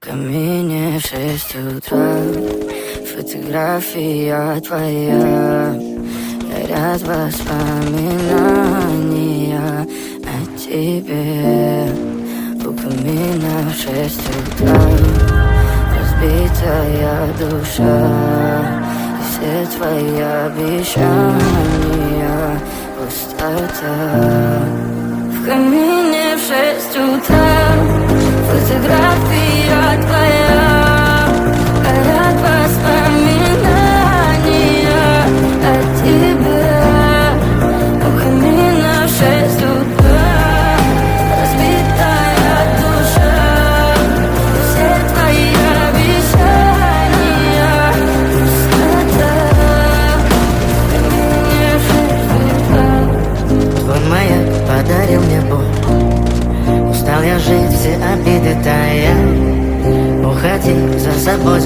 камине в 6 утра фотография твоя. Горят воспоминания о тебе. У камина в 6 утра разбитая душа. И все твои обещания пустота. В камине в 6 утра фотография твоя. Горят воспоминания о тебе. У камина в 6 утра разбитая душа. И все твои обещания пустота. В камине в 6 утра. Твой маяк подарил мне боль. Устал я жить, все обиды тая. Уходи за собой,